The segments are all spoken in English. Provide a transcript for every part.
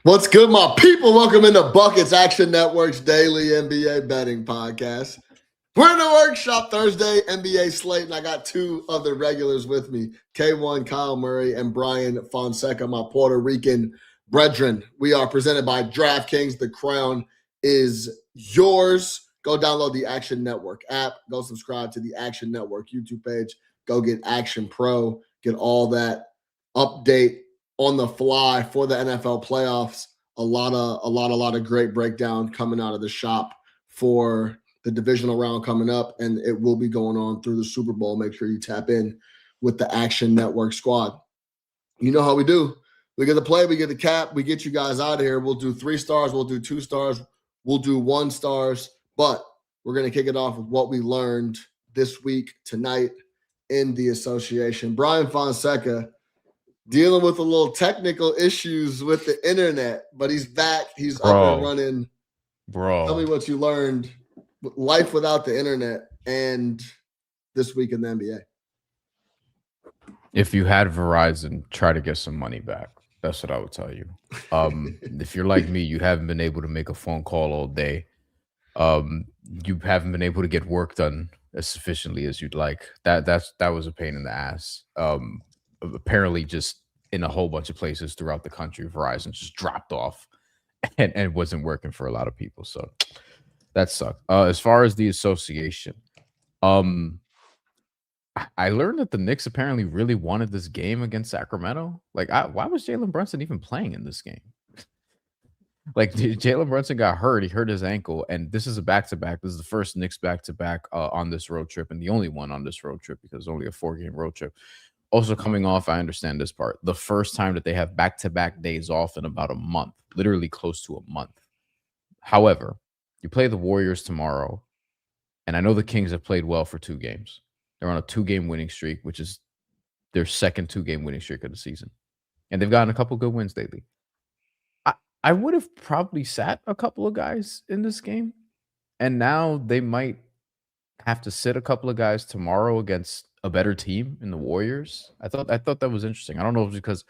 What's good, my people? Welcome into Buckets Action Network's daily NBA betting podcast. We're in the workshop Thursday, NBA slate, and I got two of the regulars with me, K1, Kyle Murray, and Bryan Fonseca, my Puerto Rican brethren. We are presented by DraftKings. The crown is yours. Go download the Action Network app. Go subscribe to the Action Network YouTube page. Go get Action Pro. Get all that update on the fly for the NFL playoffs. A lot of great breakdown coming out of the shop for the divisional round coming up, and it will be going on through the Super Bowl. Make sure you tap in with the Action Network squad. You know how we do. We get the play, we get the cap, we get you guys out of here. We'll do 3 stars, we'll do 2 stars, we'll do 1 stars, but we're going to kick it off with what we learned this week, tonight, in the association. Bryan Fonseca dealing with a little technical issues with the internet, but he's back. He's up and running. Tell me what you learned. Life without the internet and this week in the NBA. If you had Verizon, try to get some money back. That's what I would tell you. If you're like me, you haven't been able to make a phone call all day. You haven't been able to get work done as sufficiently as you'd like. That was a pain in the ass. Apparently just in a whole bunch of places throughout the country, Verizon just dropped off and wasn't working for a lot of people. So that sucked. As far as the association, I learned that the Knicks apparently really wanted this game against Sacramento. Like, why was Jalen Brunson even playing in this game? Like, Jalen Brunson got hurt. He hurt his ankle, and this is a back-to-back. This is the first Knicks back-to-back on this road trip, and the only one on this road trip because it's only a 4-game road trip. Also coming off, I understand this part, the first time that they have back-to-back days off in about a month, literally close to a month. However, you play the Warriors tomorrow, and I know the Kings have played well for 2 games. They're on a 2-game winning streak, which is their second 2-game winning streak of the season. And they've gotten a couple good wins lately. I would have probably sat a couple of guys in this game, and now they might have to sit a couple of guys tomorrow against a better team in the Warriors. I thought that was interesting. I don't know if it's because,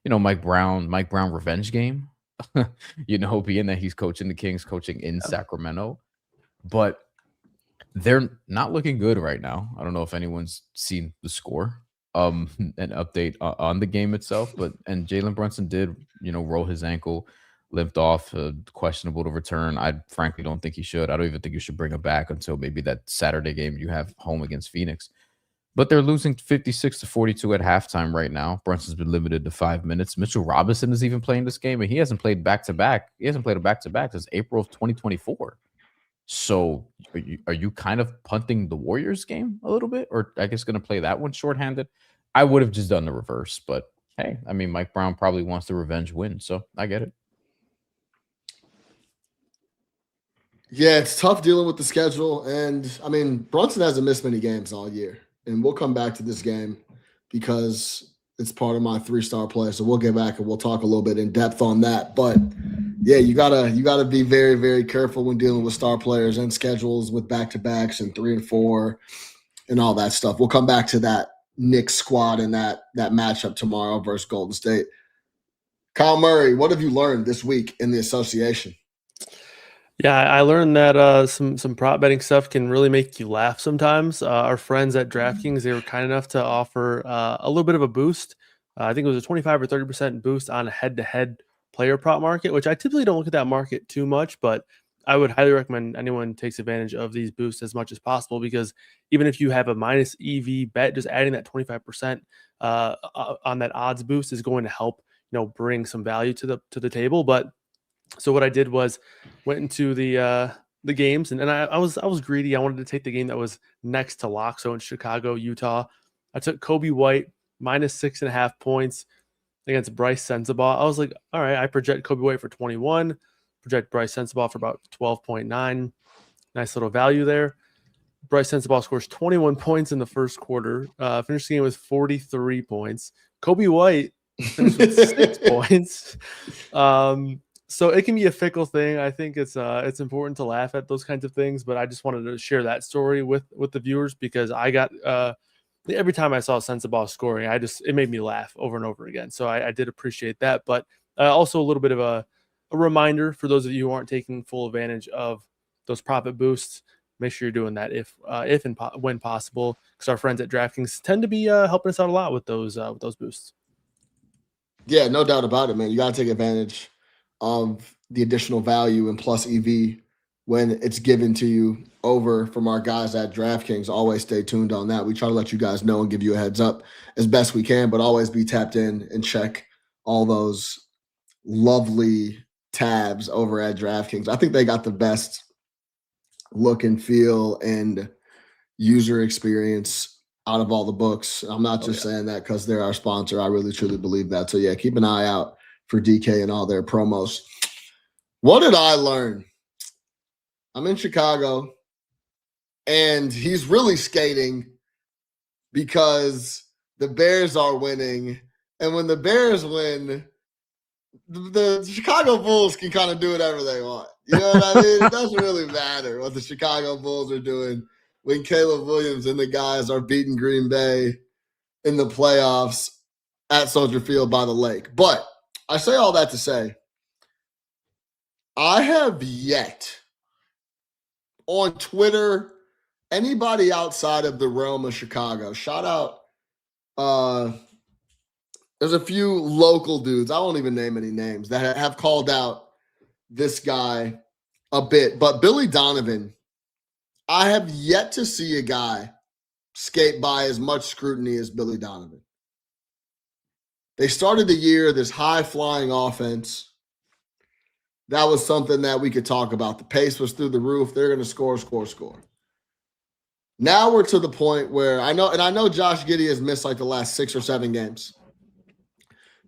Mike Brown revenge game, being that he's coaching the Kings, coaching in Sacramento, but they're not looking good right now. I don't know if anyone's seen the score, an update on the game itself, and Jalen Brunson did, roll his ankle, limped off, questionable to return. I frankly don't think he should. I don't even think you should bring him back until maybe that Saturday game you have home against Phoenix. But they're losing 56-42 at halftime right now. Brunson's been limited to 5 minutes. Mitchell Robinson is even playing this game, and he hasn't played back-to-back. He hasn't played a back-to-back since April of 2024. So are you kind of punting the Warriors game a little bit, or I guess going to play that one shorthanded? I would have just done the reverse, but hey, I mean, Mike Brown probably wants the revenge win, so I get it. Yeah, it's tough dealing with the schedule, and I mean, Brunson hasn't missed many games all year, and we'll come back to this game because it's part of my 3-star play. So we'll get back and we'll talk a little bit in depth on that. But yeah, you gotta be very, very careful when dealing with star players and schedules with back-to-backs and 3 and 4 and all that stuff. We'll come back to that Knicks squad and that matchup tomorrow versus Golden State. Kyle Murray, what have you learned this week in the association? Yeah, I learned that some prop betting stuff can really make you laugh sometimes. Our friends at DraftKings, they were kind enough to offer a little bit of a boost. I think it was a 25 or 30% boost on a head-to-head player prop market, which I typically don't look at that market too much, but I would highly recommend anyone takes advantage of these boosts as much as possible, because even if you have a minus EV bet, just adding that 25% on that odds boost is going to help, bring some value to the table. But so what I did was went into the games, and I was greedy. I wanted to take the game that was next to lock, so in Chicago, Utah. I took Kobe White minus 6.5 points against Bryce Sensabaugh. I was like, all right, I project Kobe White for 21, project Bryce Sensabaugh for about 12.9. Nice little value there. Bryce Sensabaugh scores 21 points in the first quarter. Finished the game with 43 points. Kobe White finished with 6 points. So it can be a fickle thing. I think it's important to laugh at those kinds of things, but I just wanted to share that story with the viewers, because I got every time I saw Sensabaugh scoring, it made me laugh over and over again. So I did appreciate that, but also a little bit of a reminder for those of you who aren't taking full advantage of those profit boosts. Make sure you're doing that if and when possible, because our friends at DraftKings tend to be helping us out a lot with those boosts. Yeah, no doubt about it, man. You got to take advantage of the additional value and plus EV when it's given to you over from our guys at DraftKings. Always stay tuned on that. We try to let you guys know and give you a heads up as best we can, but always be tapped in and check all those lovely tabs over at DraftKings. I think they got the best look and feel and user experience out of all the books. I'm not just saying that because they're our sponsor. I really truly believe that. So yeah, keep an eye out for DK and all their promos. What did I learn? I'm in Chicago and he's really skating because the Bears are winning. And when the Bears win, the Chicago Bulls can kind of do whatever they want. You know what I mean? It doesn't really matter what the Chicago Bulls are doing when Caleb Williams and the guys are beating Green Bay in the playoffs at Soldier Field by the lake. But I say all that to say, I have yet on Twitter, anybody outside of the realm of Chicago, shout out, there's a few local dudes, I won't even name any names, that have called out this guy a bit. But Billy Donovan, I have yet to see a guy skate by as much scrutiny as Billy Donovan. They started the year, this high-flying offense. That was something that we could talk about. The pace was through the roof. They're going to score. Now we're to the point where I know Josh Giddey has missed like the last 6 or 7 games.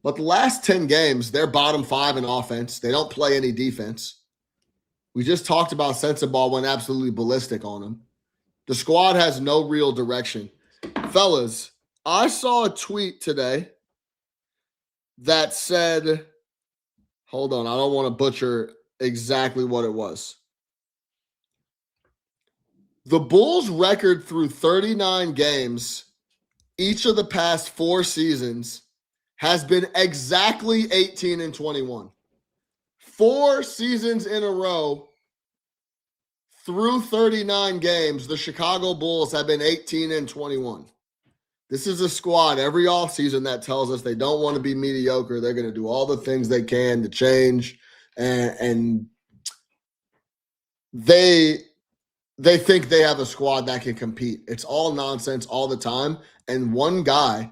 But the last 10 games, they're bottom 5 in offense. They don't play any defense. We just talked about Sensabaugh went absolutely ballistic on them. The squad has no real direction. Fellas, I saw a tweet today that said, hold on, I don't want to butcher exactly what it was. The Bulls' record through 39 games, each of the past 4 seasons, has been exactly 18-21. 4 seasons in a row through 39 games, the Chicago Bulls have been 18-21. This is a squad every offseason that tells us they don't want to be mediocre. They're going to do all the things they can to change, and they think they have a squad that can compete. It's all nonsense all the time. And one guy,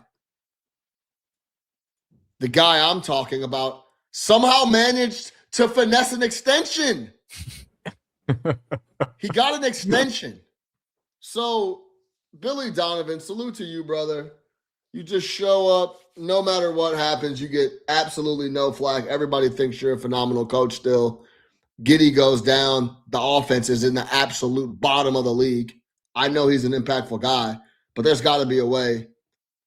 the guy I'm talking about, somehow managed to finesse an extension. He got an extension. So, Billy Donovan, salute to you, brother. You just show up. No matter what happens, you get absolutely no flack. Everybody thinks you're a phenomenal coach still. Giddey goes down. The offense is in the absolute bottom of the league. I know he's an impactful guy, but there's got to be a way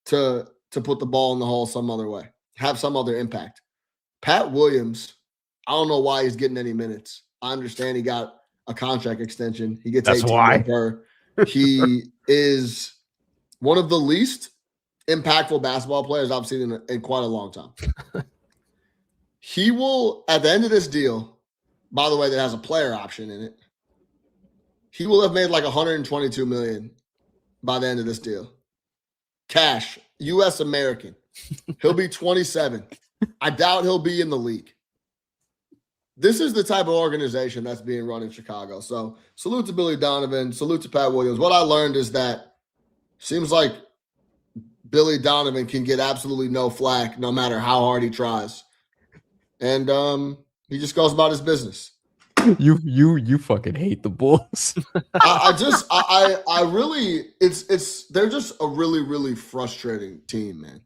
to put the ball in the hole some other way, have some other impact. Pat Williams, I don't know why he's getting any minutes. I understand he got a contract extension. He gets 18 per. He is one of the least impactful basketball players I've seen in quite a long time. He will, at the end of this deal, by the way, that has a player option in it, he will have made like $122 million by the end of this deal. Cash, U.S. American. He'll be 27. I doubt he'll be in the league. This is the type of organization that's being run in Chicago. So salute to Billy Donovan. Salute to Pat Williams. What I learned is that seems like Billy Donovan can get absolutely no flack no matter how hard he tries. And he just goes about his business. You fucking hate the Bulls. I really, they're just a really, really frustrating team, man.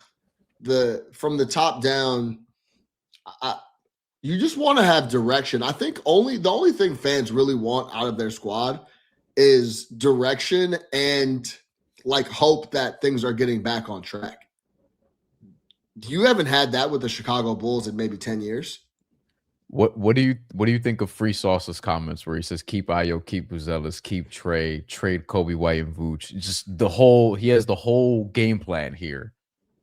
From the top down, you just want to have direction. I think the only thing fans really want out of their squad is direction and like hope that things are getting back on track. You haven't had that with the Chicago Bulls in maybe 10 years. What do you think of Free Sauce's comments where he says keep Ayo, keep Buzelis, keep Trey, trade Kobe White and Vooch? Just he has the whole game plan here.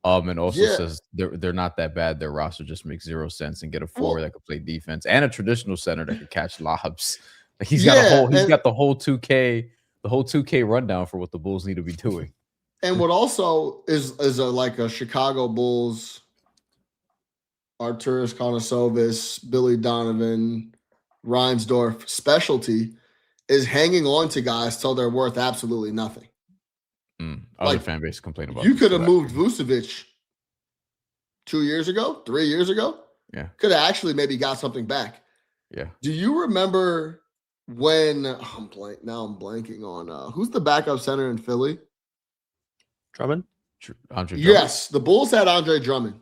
And also Yeah. says they're not that bad. Their roster just makes 0 sense, and get a forward Well, that could play defense and a traditional center that could catch lobs. Like he's yeah, got the whole 2K rundown for what the Bulls need to be doing. and what also is like a Chicago Bulls, Arturas Konosovis, Billy Donovan, Reinsdorf specialty is hanging on to guys till they're worth absolutely nothing. Other Like, fan base complain about you this could have too, moved Vucevic 2 years ago, 3 years ago. Yeah. Could have actually maybe got something back. Yeah. Do you remember when I'm blanking on who's the backup center in Philly? Drummond? Andre Drummond? Yes, the Bulls had Andre Drummond.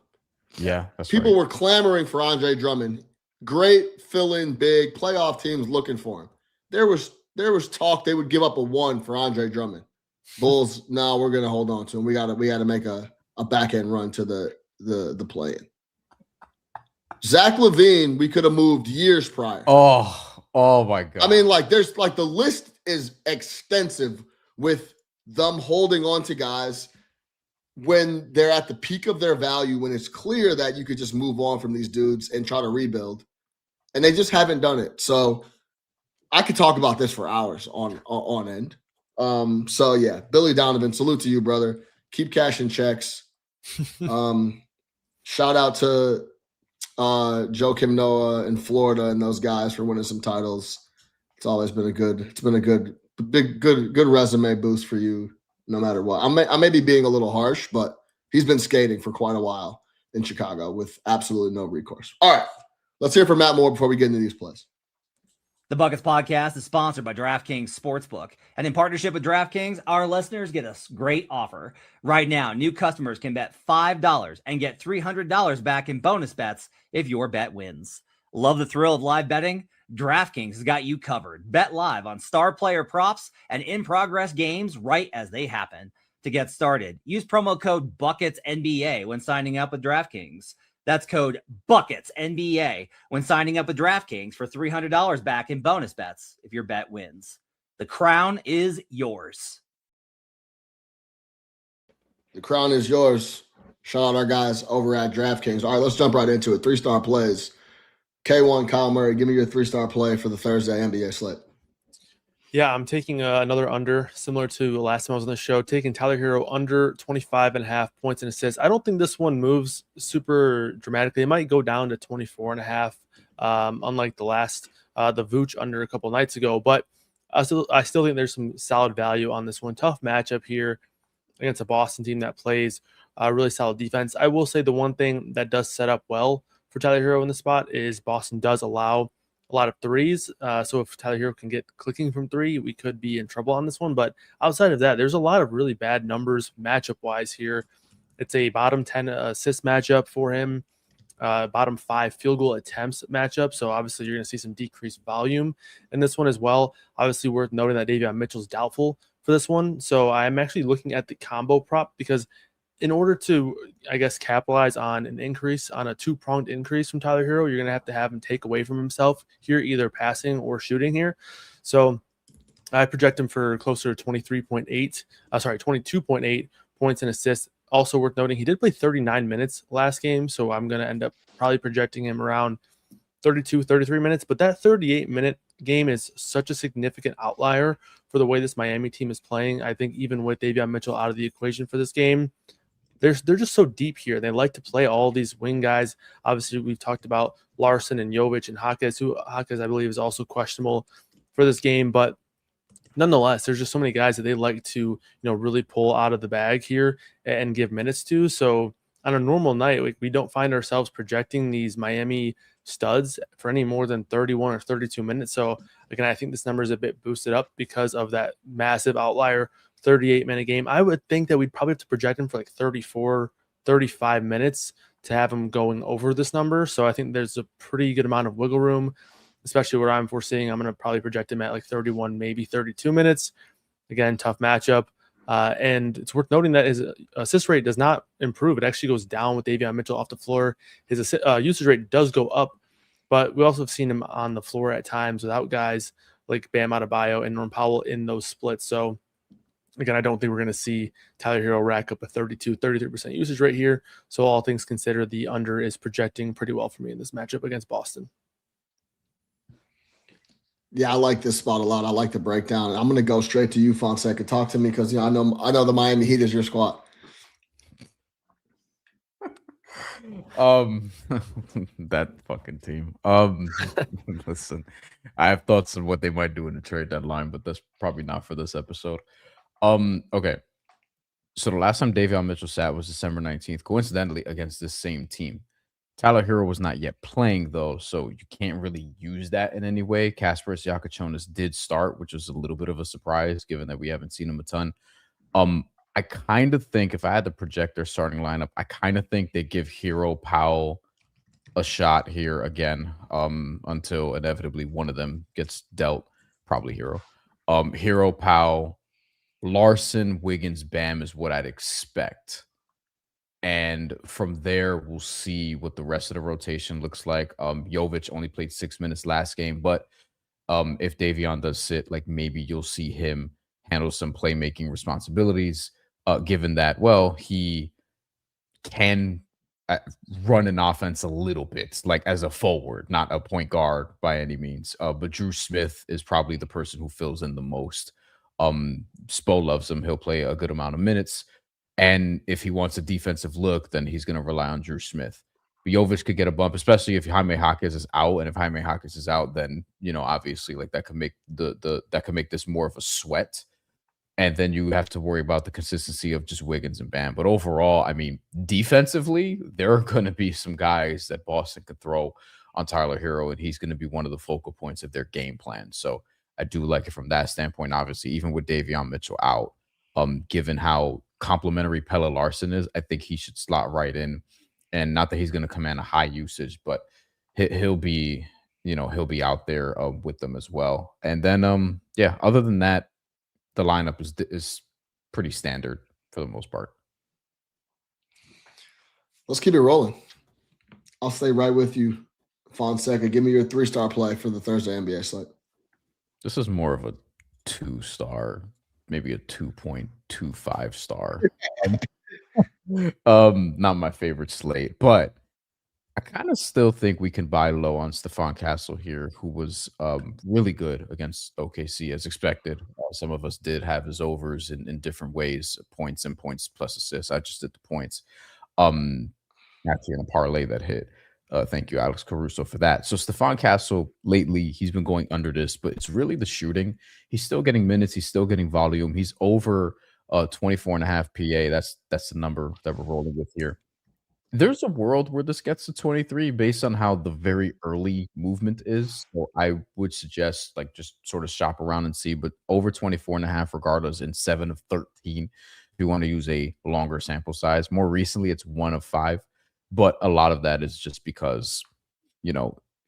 Yeah, that's People right. were clamoring for Andre Drummond. Great fill-in big playoff teams looking for him. There was talk they would give up a 1 for Andre Drummond. Bulls, no, we're gonna hold on to him. We gotta make a back end run to the play-in. Zach LaVine, we could have moved years prior. Oh my God. I mean, like, there's like the list is extensive with them holding on to guys when they're at the peak of their value, when it's clear that you could just move on from these dudes and try to rebuild. And they just haven't done it. So I could talk about this for hours on end. So yeah, Billy Donovan, salute to you, brother. Keep cashing checks. Shout out to Joakim Noah in Florida and those guys for winning some titles. It's always been a good resume boost for you, no matter what. I may be being a little harsh, but he's been skating for quite a while in Chicago with absolutely no recourse. All right, let's hear from Matt Moore before we get into these plays. The Buckets Podcast is sponsored by DraftKings Sportsbook. And in partnership with DraftKings, our listeners get a great offer. Right now, new customers can bet $5 and get $300 back in bonus bets if your bet wins. Love the thrill of live betting? DraftKings has got you covered. Bet live on star player props and in-progress games right as they happen. To get started, use promo code BucketsNBA when signing up with DraftKings. That's code BucketsNBA when signing up with DraftKings for $300 back in bonus bets if your bet wins. The crown is yours. The crown is yours. Shout out our guys over at DraftKings. All right, let's jump right into it. 3-star plays. K1, Kyle Murray, give me your 3-star play for the Thursday NBA slate. Yeah, I'm taking another under, similar to the last time I was on the show, taking Tyler Hero under 25.5 points and assists. I don't think this one moves super dramatically. It might go down to 24.5, unlike the last, the Vooch under a couple nights ago. But I still think there's some solid value on this one. Tough matchup here against a Boston team that plays really solid defense. I will say the one thing that does set up well for Tyler Hero in the spot is Boston does allow a lot of threes. So if Tyler Hero can get clicking from 3, we could be in trouble on this one. But outside of that, there's a lot of really bad numbers matchup-wise here. It's a bottom 10 assist matchup for him, bottom 5 field goal attempts matchup. So obviously you're going to see some decreased volume in this one as well. Obviously worth noting that Davion Mitchell's doubtful for this one. So I'm actually looking at the combo prop because in order to, I guess, capitalize on an increase, on a 2-pronged increase from Tyler Hero, you're going to have him take away from himself here, either passing or shooting here. So I project him for closer to 22.8 points and assists. Also worth noting, he did play 39 minutes last game, so I'm going to end up probably projecting him around 32, 33 minutes. But that 38-minute game is such a significant outlier for the way this Miami team is playing. I think even with Davion Mitchell out of the equation for this game, they're just so deep here. They like to play all these wing guys. Obviously, we've talked about Larson and Jovic and Jaquez, who Jaquez, I believe, is also questionable for this game. But nonetheless, there's just so many guys that they like to, really pull out of the bag here and give minutes to. So on a normal night, we don't find ourselves projecting these Miami studs for any more than 31 or 32 minutes. So again, I think this number is a bit boosted up because of that massive outlier 38-minute game. I would think that we'd probably have to project him for like 34, 35 minutes to have him going over this number. So I think there's a pretty good amount of wiggle room, especially where I'm foreseeing I'm going to probably project him at like 31, maybe 32 minutes. Again, tough matchup. And it's worth noting that his assist rate does not improve. It actually goes down with Davion Mitchell off the floor. His usage rate does go up, but we also have seen him on the floor at times without guys like Bam Adebayo and Norm Powell in those splits. So Again, I don't think we're going to see Tyler Hero rack up a 33% usage rate here. So all things considered, the under is projecting pretty well for me in this matchup against Boston. Yeah, I like this spot a lot. I like the breakdown. I'm going to go straight to you, Fonseca. Talk to me because I know the Miami Heat is your squad. That fucking team. Listen, I have thoughts on what they might do in the trade deadline, but that's probably not for this episode. Okay. So the last time Davion Mitchell sat was December 19th, coincidentally against this same team. Tyler Hero was not yet playing though, so you can't really use that in any way. Kasparas Yakachonis did start, which was a little bit of a surprise given that we haven't seen him a ton. I kind of think if I had to project their starting lineup, I kind of think they give Hero Powell a shot here again, until inevitably one of them gets dealt, probably Hero. Hero Powell, Larson, Wiggins, Bam is what I'd expect. And from there, we'll see what the rest of the rotation looks like. Jovic only played 6 minutes last game, but if Davion does sit, like maybe you'll see him handle some playmaking responsibilities, given that, well, he can run an offense a little bit, like as a forward, not a point guard by any means. But Drew Smith is probably the person who fills in the most. Spo loves him. He'll play a good amount of minutes. And if he wants a defensive look, then he's going to rely on Drew Smith. Jovic could get a bump, especially if Jaime Jaquez is out. And if Jaime Jaquez is out, then, obviously like that could make that could make this more of a sweat. And then you have to worry about the consistency of just Wiggins and Bam. But overall, I mean, defensively, there are going to be some guys that Boston could throw on Tyler Hero, and he's going to be one of the focal points of their game plan. So I do like it from that standpoint. Obviously, even with Davion Mitchell out, given how complimentary Pelle Larson is, I think he should slot right in. And not that he's going to command a high usage, but he'll be out there with them as well. And then, other than that, the lineup is pretty standard for the most part. Let's keep it rolling. I'll stay right with you, Fonseca. Give me your 3-star play for the Thursday NBA slate. This is more of a 2-star, maybe a 2.25 star. Not my favorite slate, but I kind of still think we can buy low on Stephon Castle here, who was really good against OKC as expected. Some of us did have his overs in different ways, points and points plus assists. I just did the points. Actually in a parlay that hit. Thank you, Alex Caruso, for that. So Stephon Castle, lately, he's been going under this, but it's really the shooting. He's still getting minutes. He's still getting volume. He's over 24.5 PA. That's the number that we're rolling with here. There's a world where this gets to 23 based on how the very early movement is. So I would suggest like just sort of shop around and see, but over 24.5 regardless in 7 of 13 if you want to use a longer sample size. More recently, it's 1 of 5, but a lot of that is just because,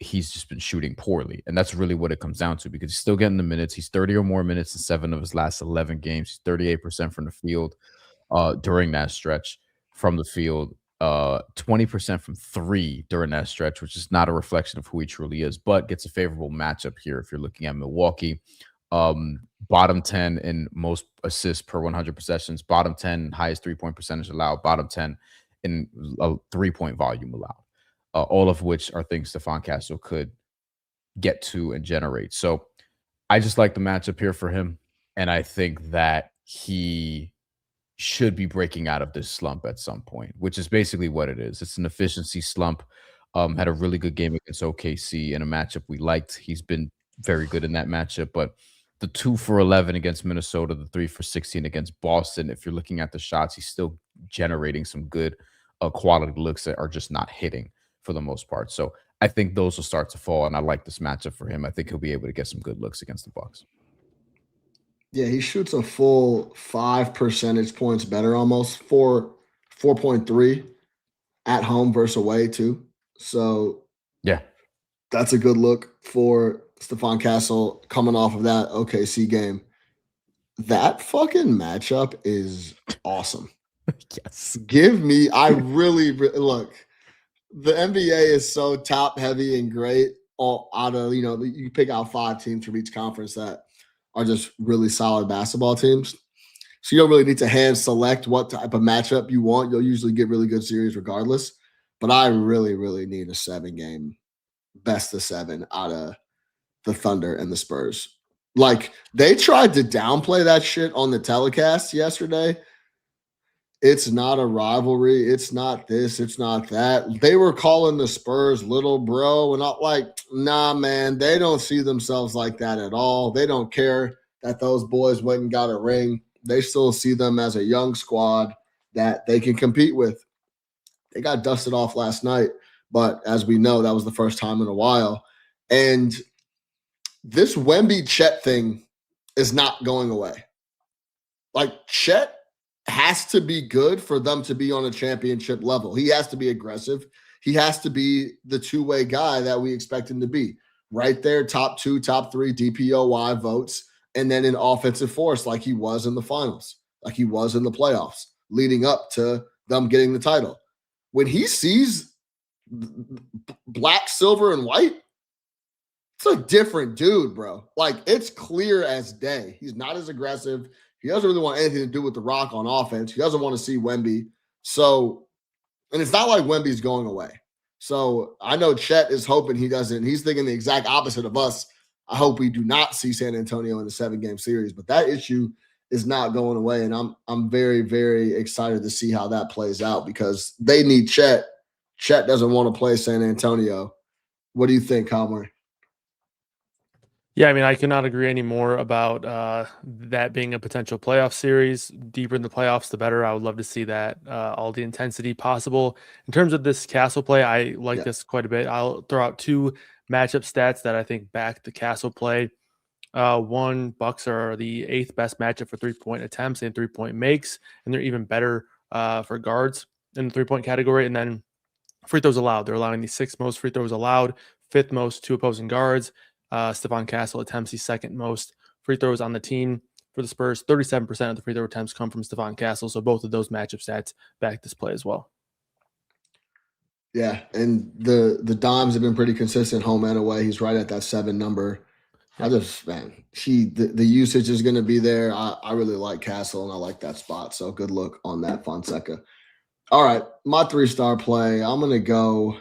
he's just been shooting poorly. And that's really what it comes down to because he's still getting the minutes. He's 30 or more minutes in 7 of his last 11 games. He's 38% from the field during that stretch from the field. 20% from 3 during that stretch, which is not a reflection of who he truly is, but gets a favorable matchup here if you're looking at Milwaukee. Bottom 10 in most assists per 100 possessions, bottom 10 highest 3-point percentage allowed, bottom 10 in 3-point volume allowed. All of which are things Stephon Castle could get to and generate. So I just like the matchup here for him, and I think that he should be breaking out of this slump at some point, which is basically what it is. It's an efficiency slump. Had a really good game against OKC in a matchup we liked. He's been very good in that matchup, but the 2 for 11 against Minnesota, the 3 for 16 against Boston, if you're looking at the shots, he's still generating some good quality looks that are just not hitting for the most part. So I think those will start to fall, and I like this matchup for him. I think he'll be able to get some good looks against the Bucks. Yeah, he shoots a full 5 percentage points better, almost 4.3 at home versus away too. So yeah, that's a good look for Stephon Castle coming off of that OKC game. That fucking matchup is awesome. Yes. I really look. The NBA is so top heavy and great. All out of you pick out 5 teams from each conference that are just really solid basketball teams. So you don't really need to hand select what type of matchup you want. You'll usually get really good series regardless. But I really, really need a 7-game best of 7 out of the Thunder and the Spurs. Like, they tried to downplay that shit on the telecast yesterday. It's not a rivalry. It's not this. It's not that. They were calling the Spurs little bro. And not like, nah, man, they don't see themselves like that at all. They don't care that those boys went and got a ring. They still see them as a young squad that they can compete with. They got dusted off last night, but as we know, that was the first time in a while. And this Wemby Chet thing is not going away. Like, Chet has to be good for them to be on a championship level. He has to be aggressive. He has to be the two-way guy that we expect him to be. Right there, top 2, top 3 DPOY votes, and then an offensive force like he was in the finals, like he was in the playoffs, leading up to them getting the title. When he sees black, silver, and white, it's a different dude, bro. Like, it's clear as day. He's not as aggressive. He doesn't really want anything to do with the Rock on offense. He doesn't want to see Wemby. So, and it's not like Wemby's going away. So I know Chet is hoping he doesn't. He's thinking the exact opposite of us. I hope we do not see San Antonio in the 7-game series, but that issue is not going away. And I'm very, very excited to see how that plays out because they need Chet. Chet doesn't want to play San Antonio. What do you think, Calmer? Yeah, I mean, I cannot agree anymore about that being a potential playoff series. Deeper in the playoffs, the better. I would love to see that, all the intensity possible. In terms of this Castle play, I like this quite a bit. I'll throw out 2 matchup stats that I think back the Castle play. One, Bucks are the 8th best matchup for 3-point attempts and 3-point makes, and they're even better for guards in the 3-point category. And then free throws allowed. They're allowing the 6th most free throws allowed, 5th most to opposing guards. Stephon Castle attempts the 2nd most free throws on the team. For the Spurs, 37% of the free throw attempts come from Stephon Castle. So both of those matchup stats back this play as well. Yeah, and the dimes have been pretty consistent home and away. He's right at that 7 number. I just, man, the usage is going to be there. I really like Castle, and I like that spot. So good look on that, Fonseca. All right, my 3-star play. I'm going to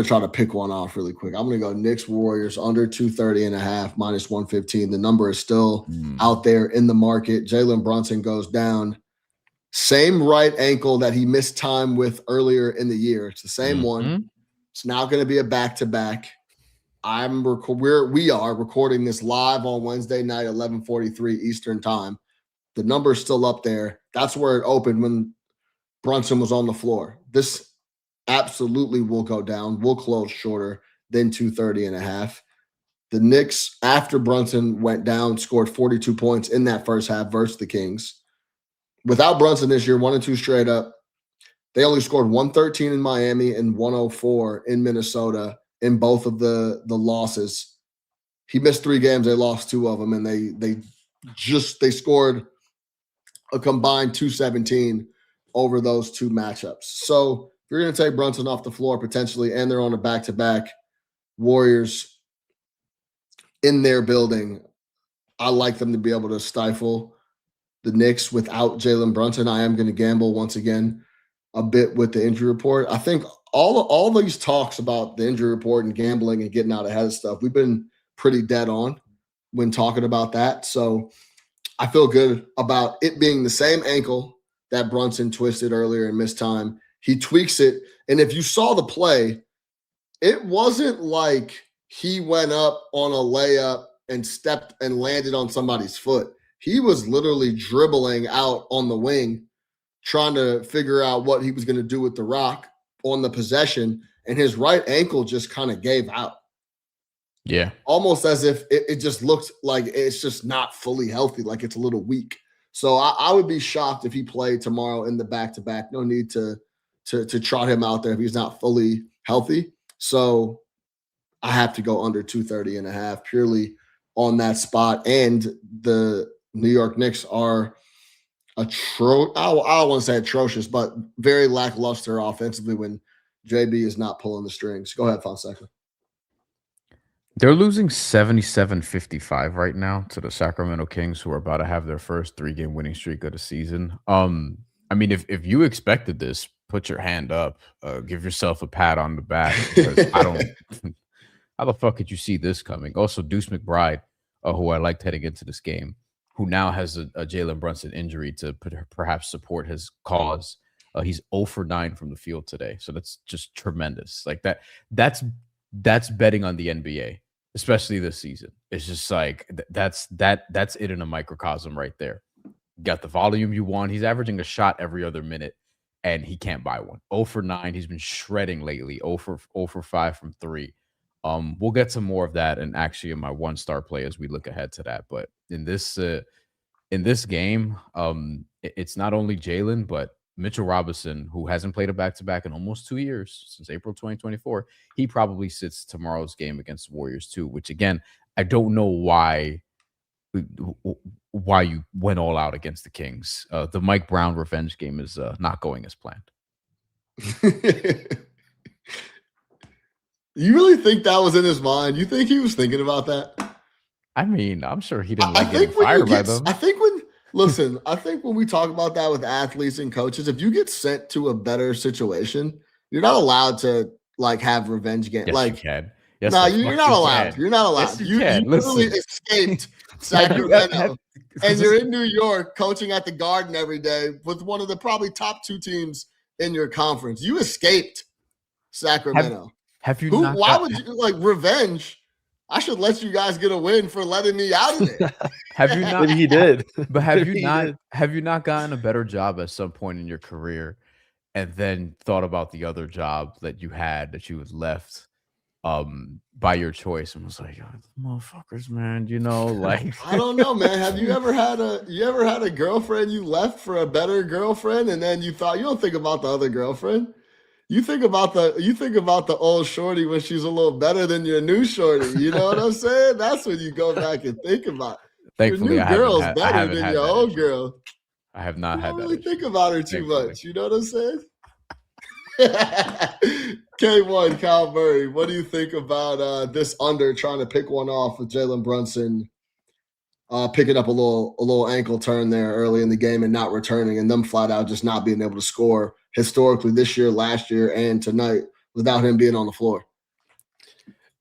try to pick one off really quick. I'm going to go Knicks Warriors under 230.5, minus 115. The number is still out there in the market. Jalen Brunson goes down. Same right ankle that he missed time with earlier in the year. It's the same one. It's now going to be a back-to-back. We are recording this live on Wednesday night, 11:43 Eastern time. The number's still up there. That's where it opened when Brunson was on the floor. This absolutely will go down. We'll close shorter than 230.5. The Knicks, after Brunson went down, scored 42 points in that first half versus the Kings. Without Brunson this year, 1-2 straight up. They only scored 113 in Miami and 104 in Minnesota in both of the losses. He missed 3 games. They lost 2 of them, and they scored a combined 217 over those 2 matchups. So if you're going to take Brunson off the floor potentially, and they're on a back-to-back, Warriors in their building, I like them to be able to stifle the Knicks without Jalen Brunson. I am going to gamble once again a bit with the injury report. I think all these talks about the injury report and gambling and getting out ahead of stuff, we've been pretty dead on when talking about that. So I feel good about it being the same ankle that Brunson twisted earlier and missed time. He tweaks it. And if you saw the play, it wasn't like he went up on a layup and stepped and landed on somebody's foot. He was literally dribbling out on the wing, trying to figure out what he was going to do with the rock on the possession, and his right ankle just kind of gave out. Yeah. Almost as if it just looked like it's just not fully healthy, like it's a little weak. So I would be shocked if he played tomorrow in the back-to-back. No need to trot him out there if he's not fully healthy. So I have to go under 230.5 purely on that spot. And the New York Knicks are I don't want to say atrocious, but very lackluster offensively when JB is not pulling the strings. Go ahead, Fonseca. They're losing 77-55 right now to the Sacramento Kings, who are about to have their first 3-game winning streak of the season. I mean, if you expected this, put your hand up, give yourself a pat on the back, because I don't. How the fuck could you see this coming? Also, Deuce McBride, who I liked heading into this game, who now has a Jalen Brunson injury to perhaps support his cause. He's 0 for 9 from the field today, so that's just tremendous. Like that. That's betting on the NBA, especially this season. It's just like that's it in a microcosm right there. Got the volume you want. He's averaging a shot every other minute, and he can't buy one. 0 for 9. He's been shredding lately. 0 for 5 from 3. We'll get some more of that, and actually in my 1-star play as we look ahead to that. But in this game, it's not only Jalen, but Mitchell Robinson, who hasn't played a back-to-back in almost 2 years, since April 2024. He probably sits tomorrow's game against the Warriors too, which again, I don't know why you went all out against the Kings. The Mike Brown revenge game is not going as planned. You really think that was in his mind? You think he was thinking about that? I mean, I'm sure he didn't like getting fired by them. I think when we talk about that with athletes and coaches, if you get sent to a better situation, you're not allowed to like have revenge games. Yes, like, you can. Yes, no, you're not allowed. can. You're not allowed. Yes, you can. literally Listen. escaped Sacramento, and you're in New York coaching at the Garden every day with one of the probably top 2 teams in your conference. You escaped Sacramento. Have you? Why would you like revenge? I should let you guys get a win for letting me out of it. Have you not? Maybe he did. But have you not gotten a better job at some point in your career, and then thought about the other job that you had that you was left by your choice and was like, motherfuckers, man, like I don't know, man. Have you ever had a girlfriend you left for a better girlfriend, and then you thought you don't think about the other girlfriend? You think about the old shorty when she's a little better than your new shorty. You know what I'm saying? That's when you go back and think about. Thankfully, your new girl's better than your old girl. I have not had that. Really think about her too Thankfully. much. You know what I'm saying? K1 Kyle Murray, what do you think about this under trying to pick one off with Jalen Brunson picking up a little ankle turn there early in the game and not returning, and them flat out just not being able to score historically this year, last year, and tonight without him being on the floor?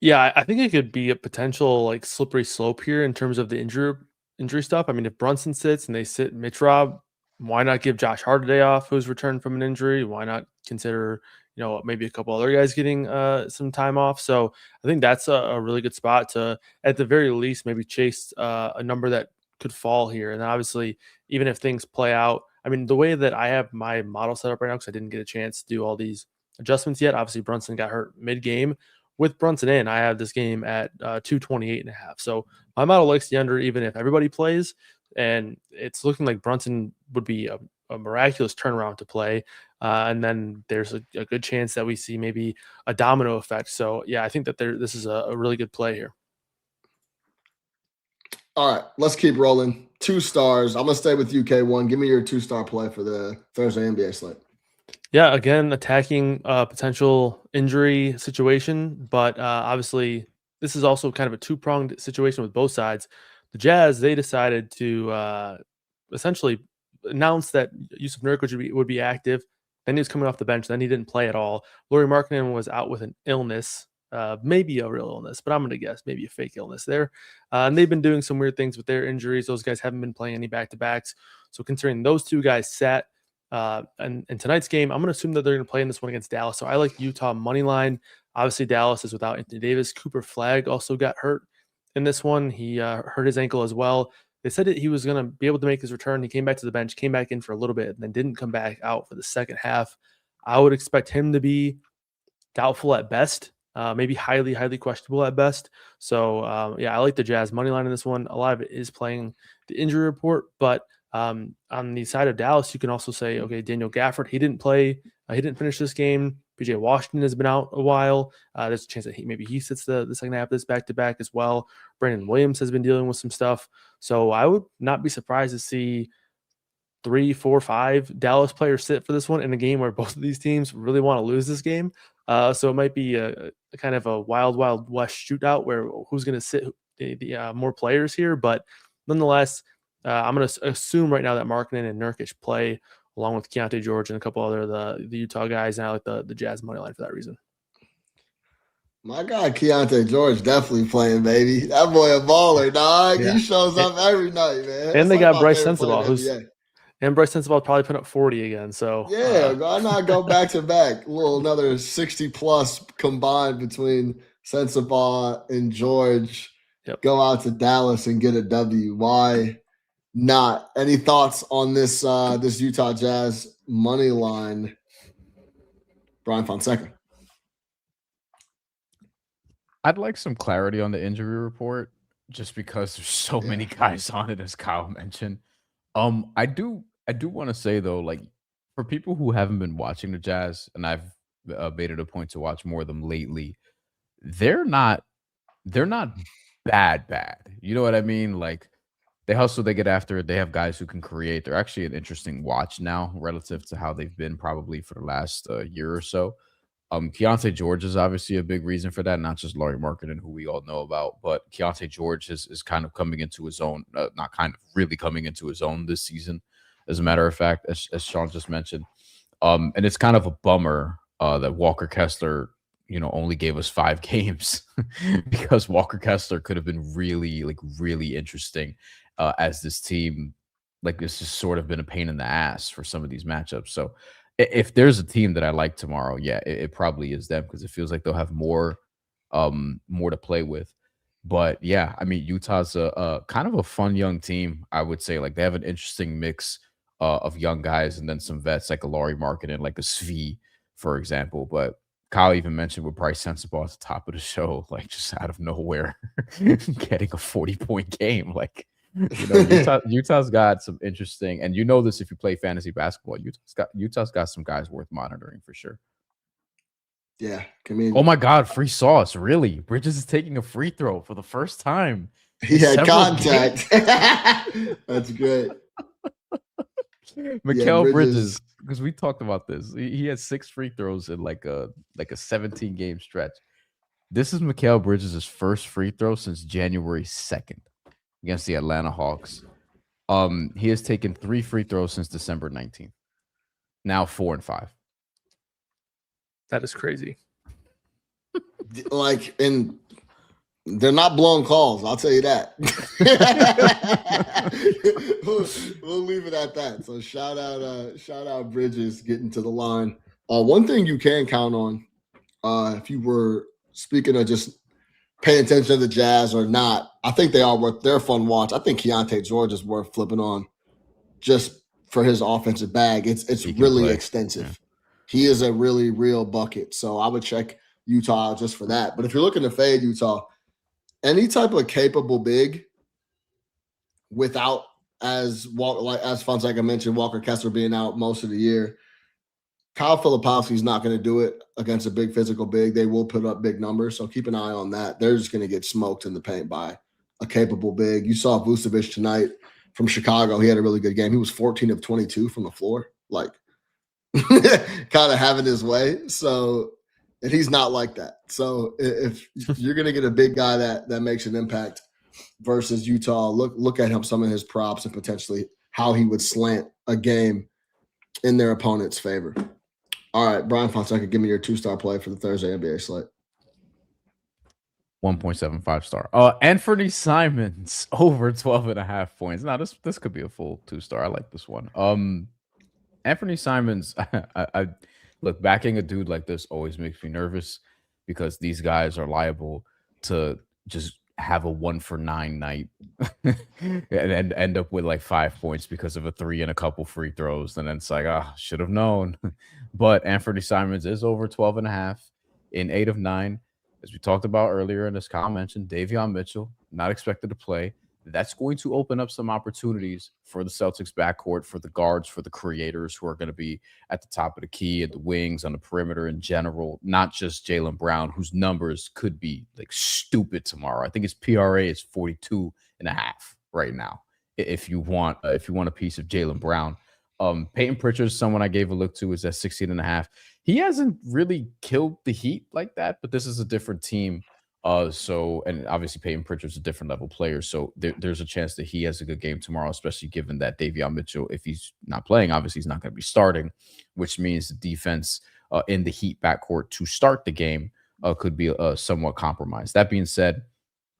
Yeah, I think it could be a potential like slippery slope here in terms of the injury stuff. I mean, if Brunson sits and they sit Mitch Rob, why not give Josh Hart a day off who's returned from an injury? Why not consider, maybe a couple other guys getting some time off? So I think that's a really good spot to, at the very least, maybe chase a number that could fall here. And then obviously, even if things play out, I mean, the way that I have my model set up right now, because I didn't get a chance to do all these adjustments yet. Obviously, Brunson got hurt mid-game. With Brunson in, I have this game at 228.5. So my model likes the under even if everybody plays. And it's looking like Brunson would be a miraculous turnaround to play. And then there's a good chance that we see maybe a domino effect. So, yeah, I think that this is a really good play here. All right, let's keep rolling. 2 stars. I'm going to stay with you, K1. Give me your 2-star play for the Thursday NBA slate. Yeah, again, attacking a potential injury situation. But obviously, this is also kind of a 2-pronged situation with both sides. The Jazz, they decided to essentially announce that Yusuf Nurkic would be active. Then he was coming off the bench. Then he didn't play at all. Lauri Markkanen was out with an illness, maybe a real illness, but I'm going to guess maybe a fake illness there. And they've been doing some weird things with their injuries. Those guys haven't been playing any back-to-backs. So considering those 2 guys sat, and in tonight's game, I'm going to assume that they're going to play in this one against Dallas. So I like Utah money line. Obviously, Dallas is without Anthony Davis. Cooper Flagg also got hurt in this one. He hurt his ankle as well. They said that he was going to be able to make his return. He came back to the bench, came back in for a little bit, and then didn't come back out for the second half. I would expect him to be doubtful at best, maybe highly, highly questionable at best. So, yeah, I like the Jazz money line in this one. A lot of it is playing the injury report, but on the side of Dallas, you can also say, okay, Daniel Gafford, he didn't play. He didn't finish this game. PJ Washington has been out a while. There's a chance that maybe he sits the second half of this back-to-back as well. Brandon Williams has been dealing with some stuff. So I would not be surprised to see 3, 4, 5 Dallas players sit for this one in a game where both of these teams really want to lose this game. So it might be a kind of a wild west shootout where who's going to sit the more players here. But nonetheless, I'm going to assume right now that Markkanen and Nurkic play along with Keontae George and a couple other the Utah guys. And I like the Jazz money line for that reason. My guy Keontae George definitely playing, baby. That boy a baller, dog. Yeah. He shows up every night, man. And they got Bryce Sensabaugh, Bryce Sensabaugh probably put up 40 again. So yeah, why not go back to back? Another 60 plus combined between Sensabaugh and George. Yep. Go out to Dallas and get a W. Why not? Any thoughts on this this Utah Jazz money line, Bryan Fonseca? I'd like some clarity on the injury report just because there's so many guys on it, as Kyle mentioned. I do want to say though, like for people who haven't been watching the Jazz, and I've made it a point to watch more of them lately, they're not bad. You know what I mean? Like they hustle, they get after it. They have guys who can create. They're actually an interesting watch now relative to how they've been probably for the last year or so. Keontae George is obviously a big reason for that, not just Lauri Markkanen, who we all know about, but Keontae George is kind of coming into his own, not kind of, really coming into his own this season, as a matter of fact, as Sean just mentioned. And it's kind of a bummer that Walker Kessler, only gave us 5 games because Walker Kessler could have been really interesting as this team, like this has sort of been a pain in the ass for some of these matchups. So if there's a team that I like tomorrow, yeah, it probably is them because it feels like they'll have more to play with. But yeah, I mean, Utah's a kind of a fun young team, I would say. Like they have an interesting mix of young guys and then some vets like a Lauri Markkanen, like a Svi, for example. But Kyle even mentioned with Bryce Sensabaugh at the top of the show, like just out of nowhere, getting a 40-point game. Like, Utah's got some interesting, and this if you play fantasy basketball, Utah's got some guys worth monitoring for sure. Yeah, oh my God, free sauce! Really, Bridges is taking a free throw for the first time. He had contact. That's great. Mikal Bridges, because we talked about this. He had 6 free throws in like a 17-game stretch. This is Mikal Bridges' first free throw since January 2nd. Against the Atlanta Hawks. He has taken 3 free throws since December 19th. Now 4 and 5. That is crazy. And they're not blown calls, I'll tell you that. we'll leave it at that. So shout out Bridges getting to the line. One thing you can count on, if you were speaking of just paying attention to the Jazz or not, I think they are worth their fun watch. I think Keontae George is worth flipping on just for his offensive bag. It's really extensive. Yeah. He is a really real bucket. So I would check Utah just for that. But if you're looking to fade Utah, any type of capable big without, as Fonseca mentioned, Walker Kessler being out most of the year, Kyle Filipowski's not going to do it against a big physical big. They will put up big numbers, so keep an eye on that. They're just going to get smoked in the paint by a capable big. You saw Vucevic tonight from Chicago. He had a really good game. He was 14 of 22 from the floor, like kind of having his way. So, and he's not like that. So if you're going to get a big guy that makes an impact versus Utah, look at him, some of his props and potentially how he would slant a game in their opponent's favor. All right, Bryan Fonseca, give me your 2-star play for the Thursday NBA slate. 1.75 star. Anthony Simons over 12.5 points. Now this could be a full 2-star. I like this one. Anthony Simons, I look, backing a dude like this always makes me nervous because these guys are liable to just have a 1-for-9 night and end up with like 5 points because of a 3 and a couple free throws. And then it's like, should have known. But Anthony Simons is over 12.5 in 8 of 9. As we talked about earlier, and as Kyle mentioned, Davion Mitchell not expected to play. That's going to open up some opportunities for the Celtics backcourt, for the guards, for the creators who are going to be at the top of the key, at the wings, on the perimeter in general, not just Jaylen Brown, whose numbers could be like stupid tomorrow. I think his PRA is 42.5 right now. If you want a piece of Jaylen Brown, Peyton Pritchard's someone I gave a look to is at 16.5. He hasn't really killed the Heat like that, but this is a different team. And obviously Peyton Pritchard's a different level player. So there's a chance that he has a good game tomorrow, especially given that Davion Mitchell, if he's not playing, obviously he's not going to be starting, which means the defense in the Heat backcourt to start the game could be somewhat compromised. That being said,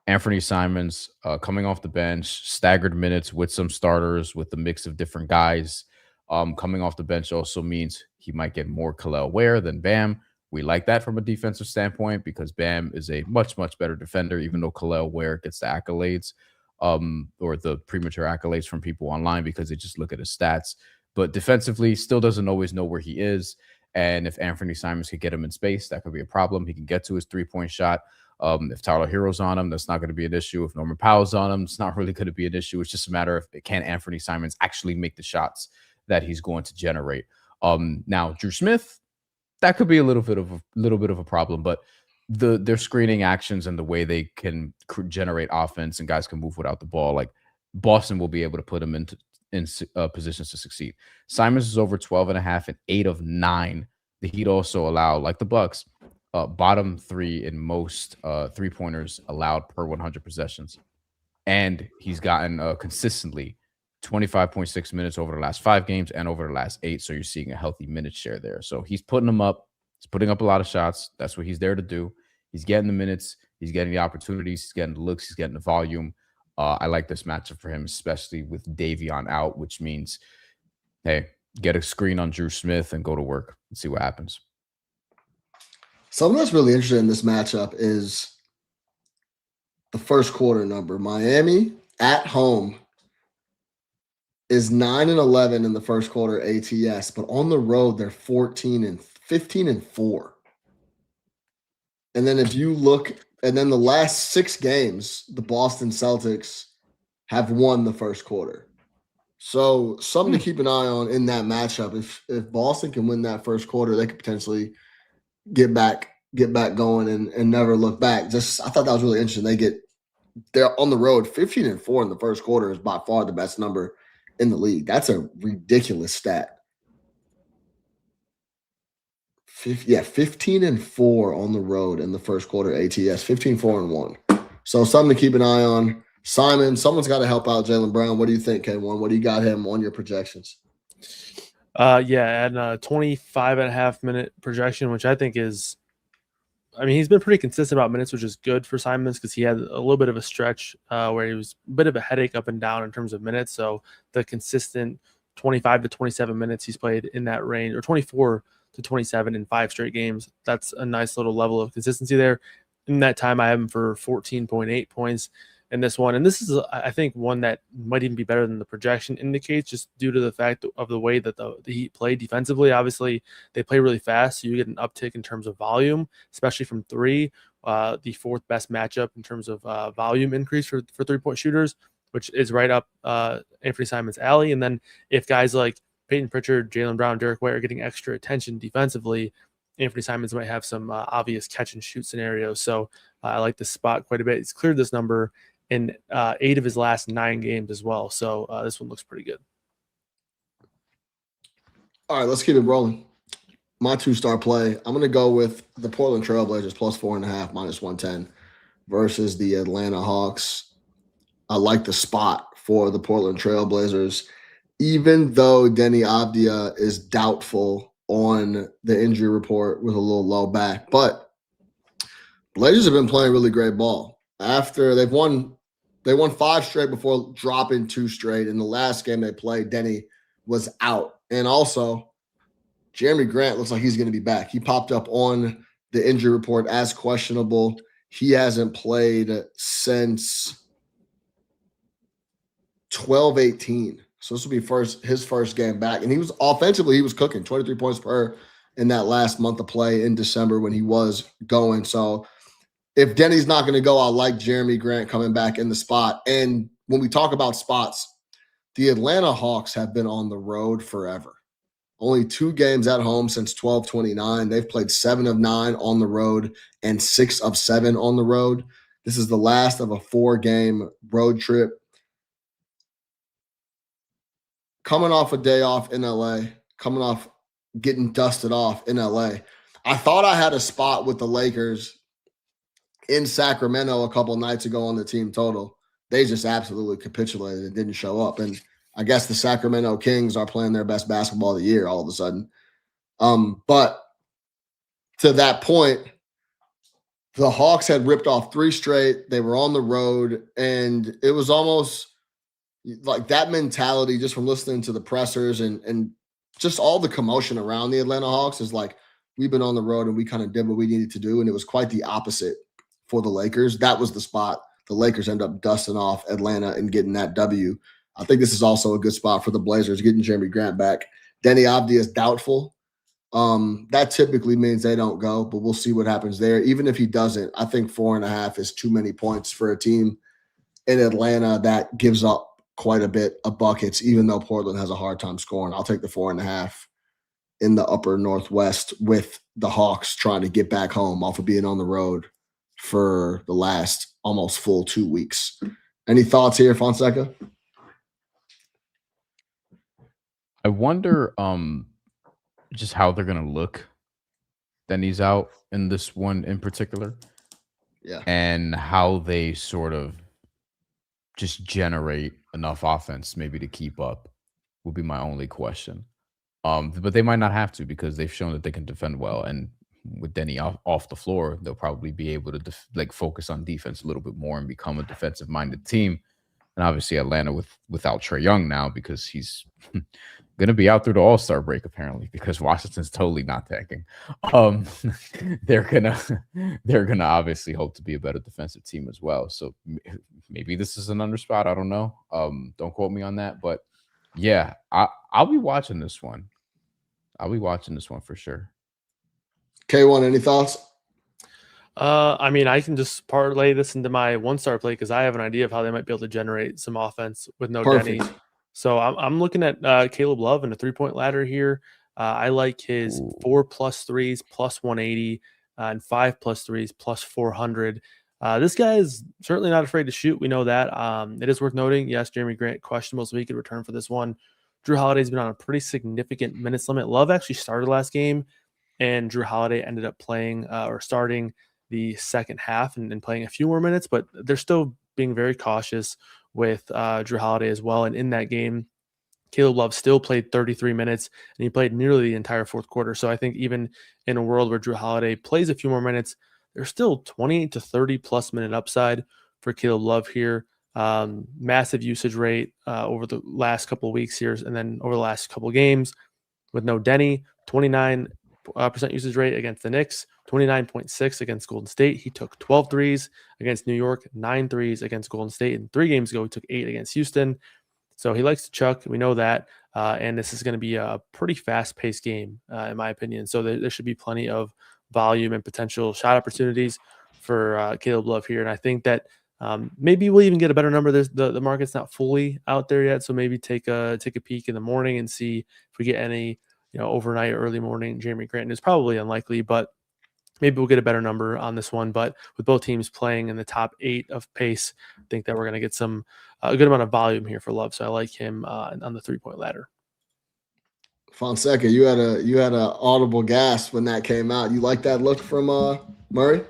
Anthony Simons coming off the bench, staggered minutes with some starters with a mix of different guys. Coming off the bench also means he might get more Kel'el Ware than Bam. We like that from a defensive standpoint because Bam is a much, much better defender, even though Kel'el Ware gets the accolades or the premature accolades from people online because they just look at his stats. But defensively, still doesn't always know where he is. And if Anthony Simons could get him in space, that could be a problem. He can get to his three-point shot. If Tyler Hero's on him, that's not going to be an issue. If Norman Powell's on him, it's not really going to be an issue. It's just a matter of can Anthony Simons actually make the shots that he's going to generate. Now, Drew Smith, that could be a little bit of a problem, but their screening actions and the way they can generate offense and guys can move without the ball, like Boston will be able to put them in positions to succeed. Simons is over 12.5 and 8 of 9. The Heat also allow, like the Bucks, bottom 3 in most 3-pointers allowed per 100 possessions. And he's gotten consistently 25.6 minutes over the last 5 games and over the last 8. So you're seeing a healthy minute share there. So he's putting them up. He's putting up a lot of shots. That's what he's there to do. He's getting the minutes. He's getting the opportunities. He's getting the looks. He's getting the volume. I like this matchup for him, especially with Davion out, which means, hey, get a screen on Drew Smith and go to work and see what happens. Something that's really interesting in this matchup is the first quarter number. Miami at home is 9-11 in the first quarter ATS, but on the road they're 15-4. And then if you look, and then the last 6 games, the Boston Celtics have won the first quarter. So something to keep an eye on in that matchup. If Boston can win that first quarter, they could potentially get back going and never look back. I thought that was really interesting. They're on the road 15-4 in the first quarter is by far the best number in the league. That's a ridiculous stat. 15-4 on the road in the first quarter ATS, 15-4-1. So something to keep an eye on. Simon, someone's got to help out Jaylen Brown. What do you think, K1? What do you got him on your projections? And a 25.5 minute projection, which I think is, he's been pretty consistent about minutes, which is good for Simons because he had a little bit of a stretch where he was a bit of a headache up and down in terms of minutes. So the consistent 25 to 27 minutes he's played in that range, or 24 to 27 in 5 straight games, that's a nice little level of consistency there. In that time, I have him for 14.8 points in this one. And this is, I think, one that might even be better than the projection indicates, just due to the fact of the way that the Heat play defensively. Obviously, they play really fast, so you get an uptick in terms of volume, especially from 3. The 4th best matchup in terms of volume increase for 3-point shooters, which is right up Anthony Simons' alley. And then if guys like Peyton Pritchard, Jaylen Brown, Derek White are getting extra attention defensively, Anthony Simons might have some obvious catch and shoot scenarios. So I like this spot quite a bit. He's cleared this number in 8 of his last 9 games as well. So this one looks pretty good. All right, let's keep it rolling. My 2-star play, I'm going to go with the Portland Trailblazers plus 4.5, minus 110 versus the Atlanta Hawks. I like the spot for the Portland Trailblazers, even though Denny Avdia is doubtful on the injury report with a little low back. But Blazers have been playing really great ball. After they won 5 straight before dropping 2 straight. In the last game they played, Denny was out. And also, Jeremy Grant looks like he's going to be back. He popped up on the injury report as questionable. He hasn't played since 12-18. So this will be his first game back. And he was offensively, he was cooking 23 points per in that last month of play in December when he was going. So if Denny's not going to go, I like Jeremy Grant coming back in the spot. And when we talk about spots, the Atlanta Hawks have been on the road forever. Only 2 games at home since 12/29. They've played 7 of 9 on the road and 6 of 7 on the road. This is the last of a 4-game road trip. coming off a day off in LA, coming off getting dusted off in LA. I thought I had a spot with the Lakers in Sacramento a couple nights ago on the team total. They just absolutely capitulated and didn't show up. And I guess the Sacramento Kings are playing their best basketball of the year all of a sudden. But to that point, the Hawks had ripped off 3 straight. They were on the road, and it was almost like that mentality just from listening to the pressers and just all the commotion around the Atlanta Hawks is like, we've been on the road and we kind of did what we needed to do. And it was quite the opposite for the Lakers. That was the spot. The Lakers end up dusting off Atlanta and getting that W. I think this is also a good spot for the Blazers, getting Jeremy Grant back. Denny Avdia is doubtful. That typically means they don't go, but we'll see what happens there. Even if he doesn't, I think 4.5 is too many points for a team in Atlanta that gives up quite a bit of buckets, even though Portland has a hard time scoring. I'll take the 4.5 in the upper Northwest with the Hawks trying to get back home off of being on the road for the last almost full 2 weeks. Any thoughts here, Fonseca? I wonder just how they're going to look. Denny's out in this one in particular. Yeah. And how they sort of just generate enough offense maybe to keep up would be my only question. But they might not have to because they've shown that they can defend well. And with Denny off the floor, they'll probably be able to focus on defense a little bit more and become a defensive-minded team. And obviously Atlanta without Trae Young now because he's going to be out through the All-Star break apparently because Washington's totally not tanking. They're gonna obviously hope to be a better defensive team as well. So maybe this is an under spot. I don't know. Don't quote me on that, but yeah, I'll be watching this one. I'll be watching this one for sure. K1, any thoughts? I mean, I can just parlay this into my 1-star play because I have an idea of how they might be able to generate some offense with no Perfect. Denny. So I'm looking at Caleb Love in a 3-point ladder here. I like his 4+ threes plus 180 and 5+ threes plus 400. This guy is certainly not afraid to shoot. We know that. It is worth noting, yes, Jeremy Grant questionable, so he could return for this one. Drew Holiday's been on a pretty significant minutes limit. Love actually started last game, and Drew Holiday ended up playing or starting the second half and playing a few more minutes, but they're still being very cautious with Drew Holiday as well. And in that game, Caleb Love still played 33 minutes, and he played nearly the entire fourth quarter. So I think even in a world where Drew Holiday plays a few more minutes, there's still 28 to 30+ minute upside for Caleb Love here. Massive usage rate over the last couple of weeks here, and then over the last couple of games with no Denny, 29% usage rate against the Knicks, 29.6 against Golden State. He took 12 threes against New York, 9 threes against Golden State, and 3 games ago he took 8 against Houston. So he likes to chuck. We know that. And this is going to be a pretty fast-paced game, in my opinion. So there should be plenty of volume and potential shot opportunities for Caleb Love here. And I think that maybe we'll even get a better number. The market's not fully out there yet, so maybe take a peek in the morning and see if we get any overnight or early morning Jeremy Grant. Is probably unlikely, but maybe we'll get a better number on this one. But with both teams playing in the top 8 of pace, I think that we're going to get a good amount of volume here for Love. So I like him on the 3-point ladder. Fonseca, you had a audible gasp when that came out. You like that look from Murray?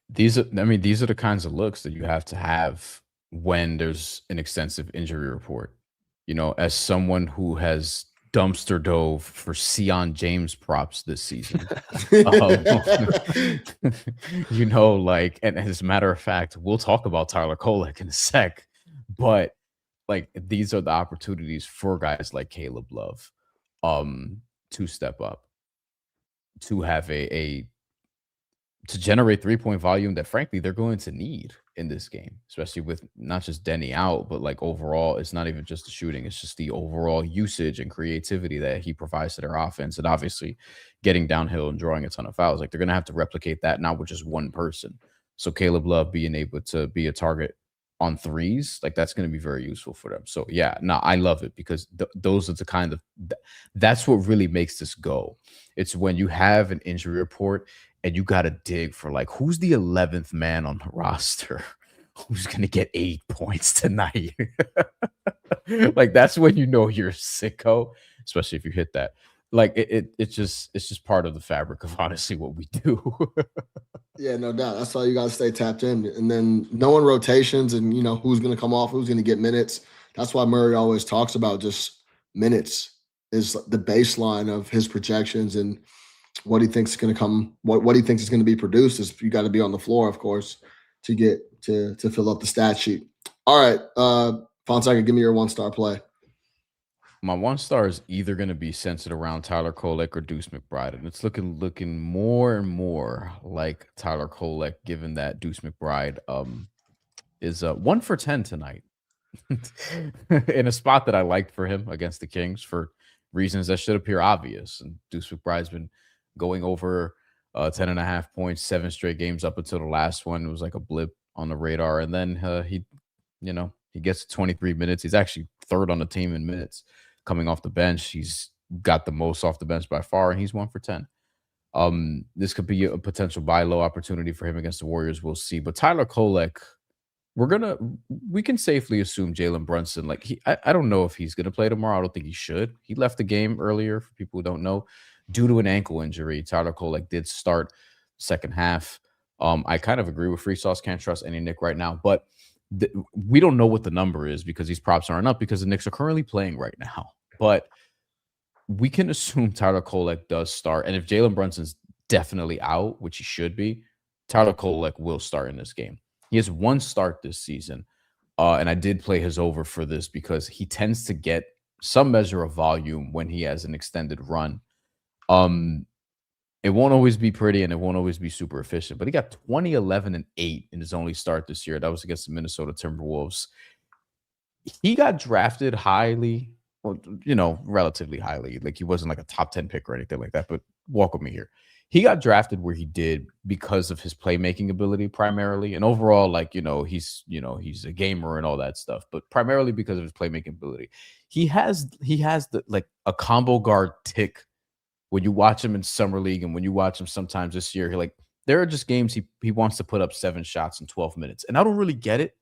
These are the kinds of looks that you have to have when there's an extensive injury report. As someone who has dumpster dove for Sion James props this season, and as a matter of fact, we'll talk about Tyler Kolek in a sec, but these are the opportunities for guys like Caleb Love to step up, to have to generate 3-point volume that frankly they're going to need in this game, especially with not just Denny out, but overall, it's not even just the shooting, it's just the overall usage and creativity that he provides to their offense, and obviously getting downhill and drawing a ton of fouls. They're going to have to replicate that now with just one person. So Caleb Love being able to be a target on threes, that's going to be very useful for them. So yeah, no, I love it because those are the kind of that's what really makes this go. It's when you have an injury report and you got to dig for who's the 11th man on the roster who's going to get 8 points tonight. Like, that's when you know you're a sicko, especially if you hit that. Like, it's just part of the fabric of honestly what we do. Yeah, no doubt. That's why you got to stay tapped in. And then knowing rotations and, who's going to come off, who's going to get minutes. That's why Murray always talks about just minutes is the baseline of his projections and what he thinks is going to come, what he thinks is going to be produced is you got to be on the floor, of course, to get to fill up the stat sheet. All right. Fonseca, give me your 1-star play. My 1-star is either going to be centered around Tyler Kolek or Deuce McBride, and it's looking more and more like Tyler Kolek, given that Deuce McBride is 1 for 10 tonight in a spot that I liked for him against the Kings for reasons that should appear obvious. And Deuce McBride's been going over 10.5 points, 7 straight games up until the last one. It was like a blip on the radar, and then he gets 23 minutes. He's actually third on the team in minutes. Coming off the bench, he's got the most off the bench by far, and he's 1 for 10. This could be a potential buy low opportunity for him against the Warriors. We'll see. But Tyler Kolek, we can safely assume Jalen Brunson. Like I don't know if he's gonna play tomorrow. I don't think he should. He left the game earlier, for people who don't know, due to an ankle injury. Tyler Kolek did start second half. I kind of agree with Free Sauce. Can't trust any Nick right now, but we don't know what the number is because these props aren't up because the Knicks are currently playing right now. But we can assume Tyler Kolek does start. And if Jalen Brunson's definitely out, which he should be, Tyler Kolek will start in this game. He has 1 start this season. And I did play his over for this because he tends to get some measure of volume when he has an extended run. It won't always be pretty and it won't always be super efficient, but he got 20, 11, and 8 in his only start this year. That was against the Minnesota Timberwolves. He got drafted highly, relatively highly. Like, he wasn't like a top 10 pick or anything like that, but walk with me here. He got drafted where he did because of his playmaking ability primarily. And overall, like, he's a gamer and all that stuff, but primarily because of his playmaking ability. He has a combo guard tick. When you watch him in summer league and when you watch him sometimes this year, there are just games he wants to put up 7 shots in 12 minutes. And I don't really get it,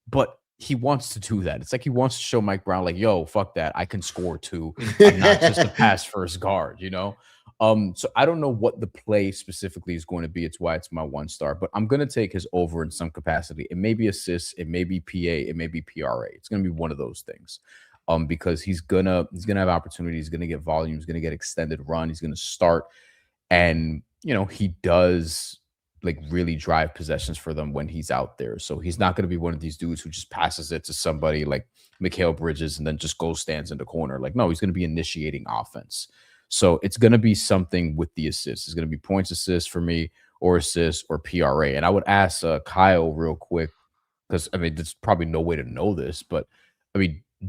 but he wants to do that. It's like he wants to show Mike Brown, like, yo, fuck that. I can score too. I'm not just a pass first guard, So I don't know what the play specifically is going to be. It's why it's my 1-star, but I'm going to take his over in some capacity. It may be assists, it may be PA, it may be PRA. It's going to be one of those things. Because he's gonna have opportunities, he's gonna get volume, he's gonna get extended run, he's gonna start, and he does like really drive possessions for them when he's out there. So he's not gonna be one of these dudes who just passes it to somebody like Mikal Bridges and then just stands in the corner. Like, no, he's gonna be initiating offense. So it's gonna be something with the assists. It's gonna be points, assists for me, or assists or PRA. And I would ask Kyle real quick, because there's probably no way to know this, but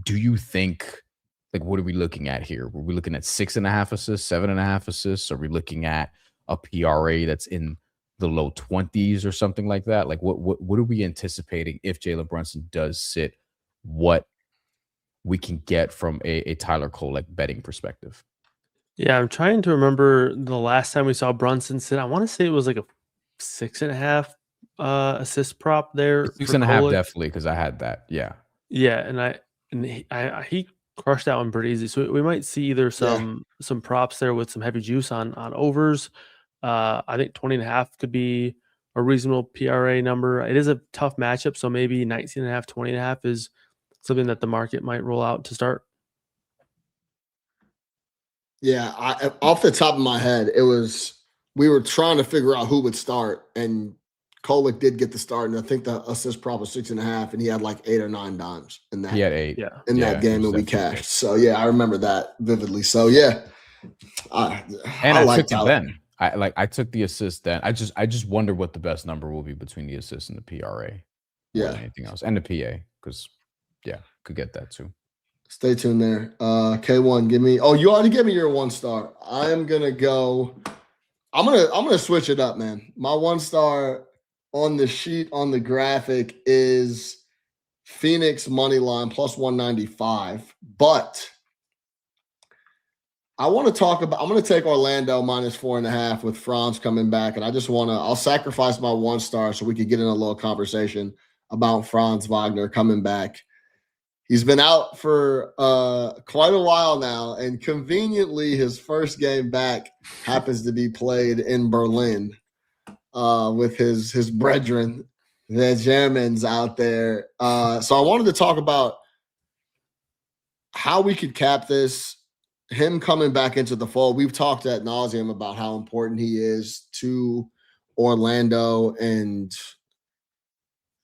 do you think, like, what are we looking at here? Were we looking at 6.5 assists, 7.5 assists? Are we looking at a PRA that's in the low 20s or something like that? Like, what are we anticipating if Jalen Brunson does sit? What we can get from a Tyler Kolek betting perspective? Yeah, I'm trying to remember the last time we saw Brunson sit. I want to say it was like a 6.5 assist prop there. 6.5 definitely, because I had that. Yeah. Yeah, and he crushed that one pretty easy. So we might see either some props there with some heavy juice on overs. I think 20.5 could be a reasonable PRA number. It is a tough matchup, so maybe 19.5, 20.5 is something that the market might roll out to start. Yeah, off the top of my head, we were trying to figure out who would start, and Kolek did get the start, and I think the assist prop was 6.5, and he had like 8 or 9 dimes in that. He had 8 that game, and we cashed. So yeah, I remember that vividly. So yeah, I took it then. I took the assist then. I just wonder what the best number will be between the assist and the PRA. Yeah, anything else, and the PA, because could get that too. Stay tuned there. K1, give me. Oh, you already gave me your 1-star. I'm gonna go. I'm gonna switch it up, man. My 1-star on the sheet on the graphic is Phoenix money line plus 195, but I want to talk about. I'm going to take Orlando minus 4.5 with Franz coming back, and I'll sacrifice my 1-star so we can get in a little conversation about Franz Wagner coming back. He's been out for quite a while now, and conveniently, his first game back happens to be played in Berlin with his brethren, the Germans out there. So I wanted to talk about how we could cap this, him coming back into the fold. We've talked ad nauseum about how important he is to Orlando and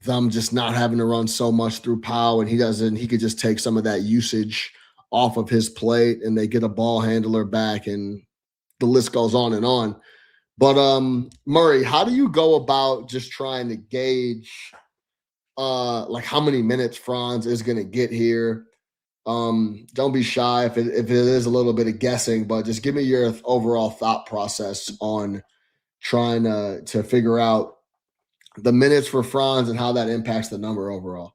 them just not having to run so much through Powell, and he could just take some of that usage off of his plate, and they get a ball handler back, and the list goes on and on. But Murray, how do you go about just trying to gauge like how many minutes Franz is going to get here? Don't be shy if it is a little bit of guessing, but just give me your overall thought process on trying to figure out the minutes for Franz and how that impacts the number overall.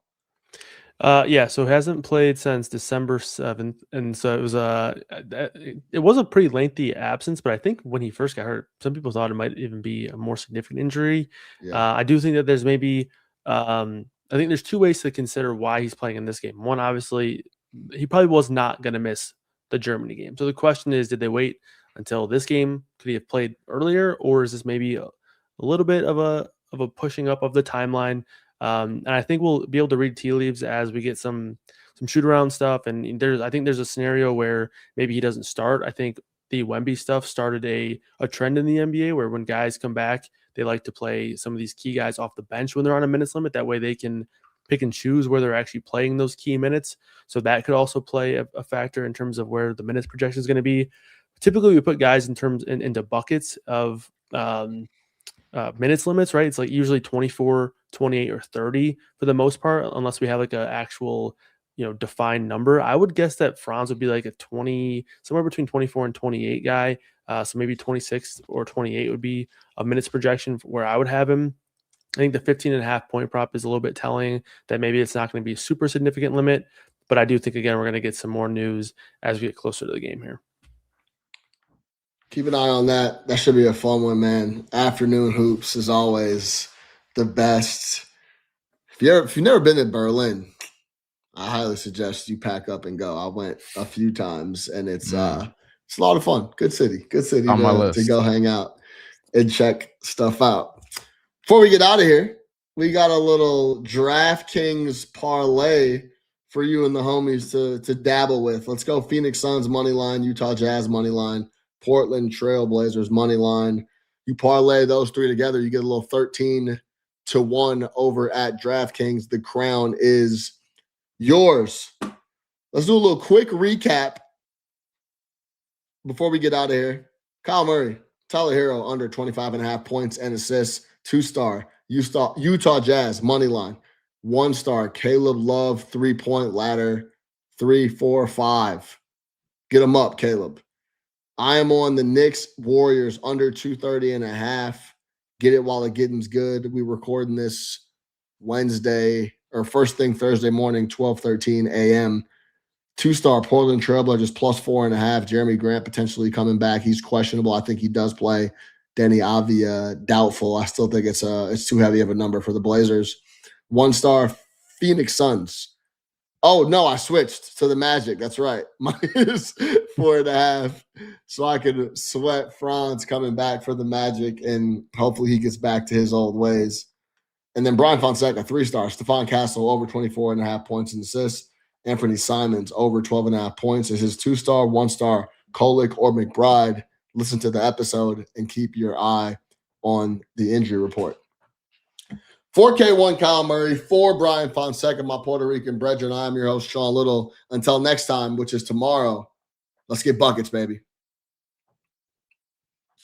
So hasn't played since December 7th, and so it was a pretty lengthy absence. But I think when he first got hurt, some people thought it might even be a more significant injury. Yeah. I do think that there's maybe I think there's two ways to consider why he's playing in this game. One, obviously, he probably was not going to miss the Germany game. So the question is, did they wait until this game? Could he have played earlier, or is this maybe a little bit of a pushing up of the timeline? And I think we'll be able to read tea leaves as we get some shoot around stuff. And I think there's a scenario where maybe he doesn't start. I think the Wemby stuff started a trend in the NBA where when guys come back, they like to play some of these key guys off the bench when they're on a minutes limit. That way they can pick and choose where they're actually playing those key minutes. So that could also play a factor in terms of where the minutes projection is going to be. Typically, we put guys into buckets of minutes limits, right? It's like usually 24, 28, or 30 for the most part, unless we have like an actual, defined number. I would guess that Franz would be like a 20, somewhere between 24 and 28 guy. So maybe 26 or 28 would be a minutes projection where I would have him. I think the 15.5 point prop is a little bit telling that maybe it's not going to be a super significant limit, but I do think, again, we're going to get some more news as we get closer to the game here. Keep an eye on that. That should be a fun one, man. Afternoon hoops is always the best. If you've never been to Berlin, I highly suggest you pack up and go. I went a few times, and it's a lot of fun. Good city on my list to go hang out and check stuff out. Before we get out of here, we got a little DraftKings parlay for you and the homies to dabble with. Let's go Phoenix Suns money line, Utah Jazz money line, Portland Trail Blazers money line. You parlay those three together, you get a little 13-1 over at DraftKings. The crown is yours. Let's do a little quick recap before we get out of here. Kyle Murray, Tyler Hero under 25.5 points and assists. 2-star Utah Jazz money line. 1-star Caleb Love 3-point ladder. 3, 4, 5. Get them up, Caleb. I am on the Knicks Warriors under 230.5. Get it while the getting's good. We recording this Wednesday or first thing Thursday morning, 12:13 a.m. 2-star Portland Trailblazers plus 4.5. Jeremy Grant potentially coming back. He's questionable. I think he does play. Danny Avdia doubtful. I still think it's too heavy of a number for the Blazers. 1-star Phoenix Suns. Oh, no, I switched to the Magic. That's right. Minus 4.5. So I could sweat Franz coming back for the Magic, and hopefully he gets back to his old ways. And then Bryan Fonseca, 3-star. Stephon Castle over 24.5 points and assists. Anthony Simons over 12.5 points is his 2-star. 1-star Kolick or McBride. Listen to the episode and keep your eye on the injury report. 4K1 Kyle Murray, 4 Bryan Fonseca, my Puerto Rican brethren. I am your host, Sean Little. Until next time, which is tomorrow, let's get buckets, baby.